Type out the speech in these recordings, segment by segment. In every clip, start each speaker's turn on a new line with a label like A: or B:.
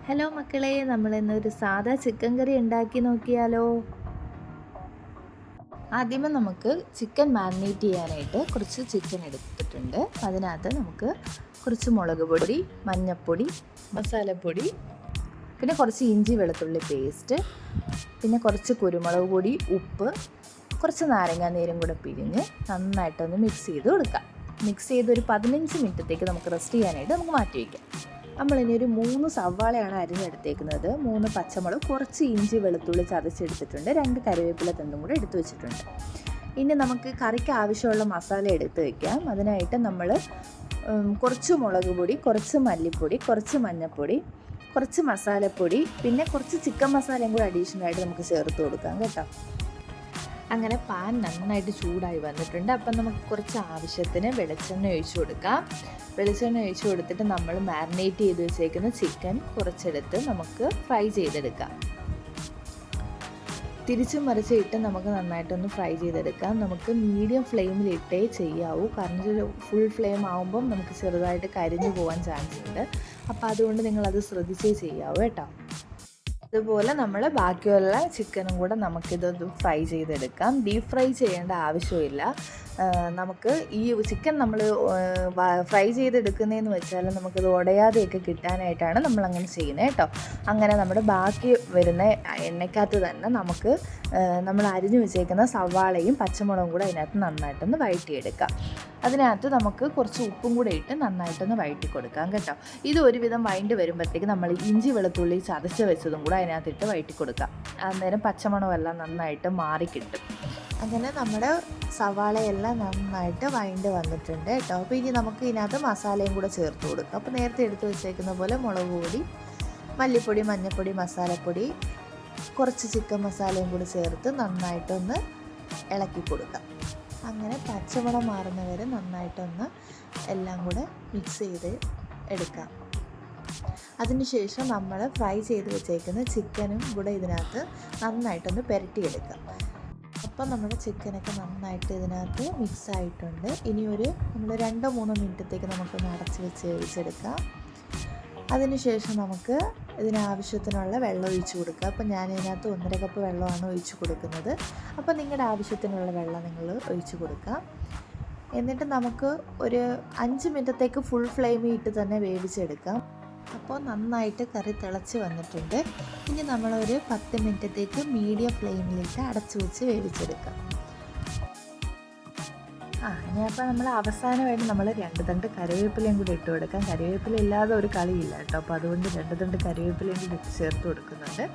A: Hello മക്കളെ, നമ്മളിന്നൊരു സാധാ chicken കറി ഉണ്ടാക്കി നോക്കിയാലോ. ആദ്യമേ നമുക്ക് ചിക്കൻ മാരിനേറ്റ് ചെയ്യാനായിട്ട് കുറച്ച് ചിക്കൻ എടുത്തിട്ടുണ്ട്. അതിനകത്ത് നമുക്ക് കുറച്ച് മുളക് പൊടി, മഞ്ഞൾപ്പൊടി, മസാലപ്പൊടി, പിന്നെ കുറച്ച് ഇഞ്ചി വെളുത്തുള്ളി പേസ്റ്റ്, പിന്നെ കുറച്ച് കുരുമുളക് പൊടി, ഉപ്പ്, കുറച്ച് നാരങ്ങാ നീരും കൂടെ പിഴിഞ്ഞ് നന്നായിട്ടൊന്ന് മിക്സ് ചെയ്ത് കൊടുക്കാം. മിക്സ് ചെയ്ത് ഒരു 15 മിനിറ്റത്തേക്ക് നമുക്ക് റെസ്റ്റ് ചെയ്യാനായിട്ട് നമുക്ക് മാറ്റി വയ്ക്കാം. നമ്മളിനി ഒരു 3 സവാളയാണ് അരിഞ്ഞെടുത്തേക്കുന്നത്, 3 പച്ചമുളക്, കുറച്ച് ഇഞ്ചി വെളുത്തുള്ളി ചതച്ചെടുത്തിട്ടുണ്ട്, 2 കറിവേപ്പില തണ്ടും കൂടെ എടുത്തു വെച്ചിട്ടുണ്ട്. ഇനി നമുക്ക് കറിക്ക് ആവശ്യമുള്ള മസാല എടുത്ത് വയ്ക്കാം. അതിനായിട്ട് നമ്മൾ കുറച്ച് മുളക് പൊടി, കുറച്ച് മല്ലിപ്പൊടി, കുറച്ച് മഞ്ഞൾപ്പൊടി, കുറച്ച് മസാലപ്പൊടി, പിന്നെ കുറച്ച് ചിക്കൻ മസാലയും കൂടെ അഡീഷണലായിട്ട് നമുക്ക് ചേർത്ത് കൊടുക്കാം കേട്ടോ. അങ്ങനെ പാൻ നന്നായിട്ട് ചൂടായി വന്നിട്ടുണ്ട്. അപ്പം നമുക്ക് കുറച്ച് ആവശ്യത്തിന് വെളിച്ചെണ്ണ ഒഴിച്ചു കൊടുക്കാം. വെളിച്ചെണ്ണ ഒഴിച്ചു കൊടുത്തിട്ട് നമ്മൾ മാരിനേറ്റ് ചെയ്ത് വെച്ചേക്കുന്ന ചിക്കൻ കുറച്ചെടുത്ത് നമുക്ക് ഫ്രൈ ചെയ്തെടുക്കാം. തിരിച്ചും മറിച്ചിട്ട് നമുക്ക് നന്നായിട്ടൊന്ന് ഫ്രൈ ചെയ്തെടുക്കാം. നമുക്ക് മീഡിയം ഫ്ലെയിമിലിട്ടേ ചെയ്യാവൂ, കാരണം ഫുൾ ഫ്ലെയിം ആകുമ്പം നമുക്ക് ചെറുതായിട്ട് കരിഞ്ഞു പോകാൻ ചാൻസ് ഉണ്ട്. അപ്പോൾ അതുകൊണ്ട് നിങ്ങളത് ശ്രദ്ധിച്ചേ ചെയ്യാവൂ കേട്ടോ. അതുപോലെ നമ്മൾ ബാക്കിയുള്ള ചിക്കനും കൂടെ നമുക്കിതൊന്ന് ഫ്രൈ ചെയ്തെടുക്കാം. ഡീപ്പ് ഫ്രൈ ചെയ്യേണ്ട ആവശ്യമില്ല. നമുക്ക് ഈ ചിക്കൻ നമ്മൾ ഫ്രൈ ചെയ്തെടുക്കുന്നതെന്ന് വെച്ചാൽ നമുക്കിത് ഉടയാതെയൊക്കെ കിട്ടാനായിട്ടാണ് നമ്മളങ്ങനെ ചെയ്യുന്നത് കേട്ടോ. അങ്ങനെ നമ്മുടെ ബാക്കി വരുന്ന എണ്ണയ്ക്കകത്ത് തന്നെ നമുക്ക് നമ്മൾ അരിഞ്ഞു വെച്ചേക്കുന്ന സവാളയും പച്ചമുളകും കൂടെ അതിനകത്ത് നന്നായിട്ടൊന്ന് വഴറ്റിയെടുക്കാം. അതിനകത്ത് നമുക്ക് കുറച്ച് ഉപ്പും കൂടെ ഇട്ട് നന്നായിട്ടൊന്ന് വഴറ്റി കൊടുക്കാം കേട്ടോ. ഇത് ഒരുവിധം വഴണ്ടി വരുമ്പോഴത്തേക്ക് നമ്മൾ ഇഞ്ചി വെളുത്തുള്ളി ചതച്ച് വെച്ചതും കൂടെ അതിനകത്തിട്ട് വഴറ്റി കൊടുക്കാം. അന്നേരം പച്ചമണമെല്ലാം നന്നായിട്ട് മാറിക്കിട്ടും. അങ്ങനെ നമ്മുടെ സവാളയെല്ലാം നന്നായിട്ട് വഴണ്ട് വന്നിട്ടുണ്ട് കേട്ടോ. അപ്പോൾ ഇനി നമുക്ക് ഇതിനകത്ത് മസാലയും കൂടെ ചേർത്ത് കൊടുക്കാം. അപ്പോൾ നേരത്തെ എടുത്ത് വെച്ചേക്കുന്ന പോലെ മുളക് പൊടി, മല്ലിപ്പൊടി, മഞ്ഞൾപ്പൊടി, മസാലപ്പൊടി, കുറച്ച് ചിക്കൻ മസാലയും കൂടി ചേർത്ത് നന്നായിട്ടൊന്ന് ഇളക്കി കൊടുക്കാം. അങ്ങനെ പച്ചമണം മാറുന്നവരെ നന്നായിട്ടൊന്ന് എല്ലാം കൂടെ മിക്സ് ചെയ്ത് എടുക്കാം. അതിനുശേഷം നമ്മൾ ഫ്രൈ ചെയ്ത് വെച്ചേക്കുന്ന ചിക്കനും കൂടെ ഇതിനകത്ത് നന്നായിട്ടൊന്ന് പുരട്ടിയെടുക്കാം. അപ്പം നമ്മുടെ ചിക്കനൊക്കെ നന്നായിട്ട് ഇതിനകത്ത് മിക്സ് ആയിട്ടുണ്ട്. ഇനി നമ്മൾ 2-3 മിനിറ്റത്തേക്ക് നമുക്കൊന്ന് അടച്ച് വെച്ച് വേവിച്ചെടുക്കാം. അതിനുശേഷം നമുക്ക് ഇതിനാവശ്യത്തിനുള്ള വെള്ളം ഒഴിച്ചു കൊടുക്കുക. അപ്പോൾ ഞാൻ ഇതിനകത്ത് 1.5 കപ്പ് വെള്ളമാണ് ഒഴിച്ചു കൊടുക്കുന്നത്. അപ്പോൾ നിങ്ങളുടെ ആവശ്യത്തിനുള്ള വെള്ളം നിങ്ങൾ ഒഴിച്ചു കൊടുക്കുക. എന്നിട്ട് നമുക്ക് ഒരു 5 മിനിറ്റത്തേക്ക് ഫുൾ ഫ്ലെയിമിൽ ഇട്ട് തന്നെ വേവിച്ചെടുക്കാം. അപ്പോൾ നന്നായിട്ട് കറി തിളച്ച് വന്നിട്ടുണ്ട്. ഇനി നമ്മളൊരു 10 മിനിറ്റത്തേക്ക് മീഡിയം ഫ്ലെയിമിലിട്ട് അടച്ചു വെച്ച് വേവിച്ചെടുക്കാം. ഇനി അപ്പോൾ നമ്മൾ അവസാനമായിട്ട് നമ്മൾ 2 തണ്ട് കറിവേപ്പിലയും കൂടി ഇട്ട് കൊടുക്കാം. കറിവേപ്പില ഇല്ലാതെ ഒരു കളിയില്ല കേട്ടോ. അപ്പോൾ അതുകൊണ്ട് 2 തണ്ട് കറിവേപ്പിലയും കൂടി ഇട്ട് ചേർത്ത് കൊടുക്കുന്നുണ്ട്.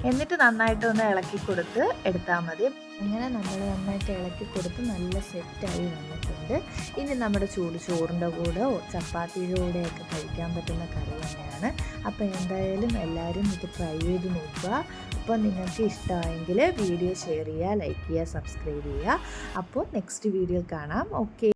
A: എന്നിട്ട് നന്നായിട്ട് ഒന്ന് ഇളക്കി കൊടുത്ത് എടുത്താൽ മതി. അങ്ങനെ നമ്മൾ നന്നായിട്ട് ഇളക്കി കൊടുത്ത് നല്ല സെറ്റായി വന്നിട്ടുണ്ട്. ഇനി നമ്മുടെ ചോറിൻ്റെ കൂടെ ചപ്പാത്തിയുടെ കൂടെയൊക്കെ കഴിക്കാൻ പറ്റുന്ന കറി തന്നെയാണ്. അപ്പോൾ എന്തായാലും എല്ലാവരും ഇത് ട്രൈ ചെയ്ത് നോക്കുക. അപ്പോൾ നിങ്ങൾക്ക് ഇഷ്ടമായെങ്കിൽ വീഡിയോ ഷെയർ ചെയ്യുക, ലൈക്ക് ചെയ്യുക, സബ്സ്ക്രൈബ് ചെയ്യുക. അപ്പോൾ നെക്സ്റ്റ് വീഡിയോയിൽ കാണാം. ഓക്കെ.